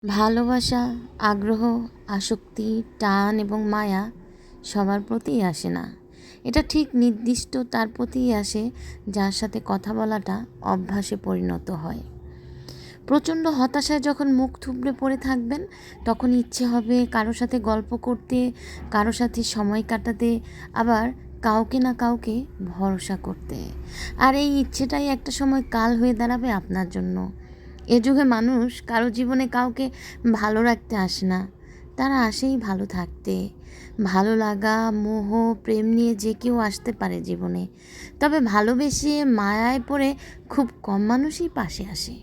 ভালোবাসা, আগ্রহ, আসক্তি, টান এবং মায়া সবার প্রতিই আসে না। এটা ঠিক নির্দিষ্ট তার প্রতিই আসে যার সাথে কথা বলাটা অভ্যাসে পরিণত হয়। প্রচণ্ড হতাশায় যখন মুখ থুবড়ে পড়ে থাকবেন, তখন ইচ্ছে হবে কারো সাথে গল্প করতে, কারো সাথে সময় কাটাতে, আবার কাউকে না কাউকে ভরসা করতে। আর এই ইচ্ছেটাই একটা সময় কাল হয়ে দাঁড়াবে আপনার জন্য। এ যুগে মানুষ কারো জীবনে কাউকে ভালো রাখতে আসে না, তারা আসেই ভালো থাকতে। ভালো লাগা, মোহ, প্রেম নিয়ে যে কেউ আসতে পারে জীবনে, তবে ভালোবেসে মায়ায় পড়ে খুব কম মানুষই পাশে আসে।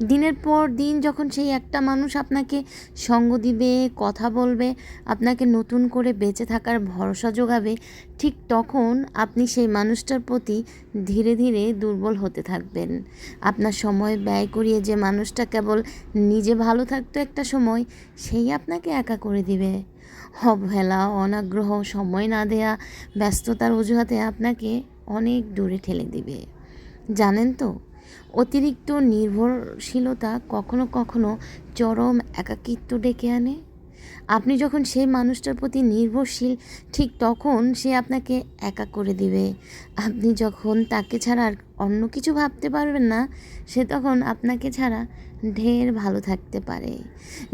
দিনের পর দিন যখন সেই একটা মানুষ আপনাকে সঙ্গ দিবে, কথা বলবে, আপনাকে নতুন করে বেঁচে থাকার ভরসা জোগাবে, ঠিক তখন আপনি সেই মানুষটার প্রতি ধীরে ধীরে দুর্বল হতে থাকবেন। আপনার সময় ব্যয় করিয়ে যে মানুষটা কেবল নিজে ভালো থাকতো একটা সময়, সেই আপনাকে একা করে দিবে। অবহেলা, অনাগ্রহ, সময় না দেয়া, ব্যস্ততার অজুহাতে আপনাকে অনেক দূরে ঠেলে দিবে। জানেন তো, অতিরিক্ত নির্ভরশীলতা কখনো কখনো চরম একাকিত্ব ডেকে আনে। আপনি যখন সেই মানুষটার প্রতি নির্ভরশীল, ঠিক তখন সে আপনাকে একা করে দিবে। আপনি যখন তাকে ছাড়া আর অন্য কিছু ভাবতে পারবেন না, সে তখন আপনাকে ছাড়া ঢের ভালো থাকতে পারে।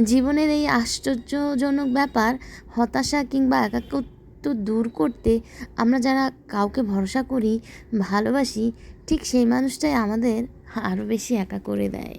জীবনের এই আশ্চর্যজনক ব্যাপার, হতাশা কিংবা একাকিত্ব দূর করতে আমরা যারা কাউকে ভরসা করি, ভালোবাসি, ঠিক সেই মানুষটাই আমাদের আরও বেশি একা করে দেয়।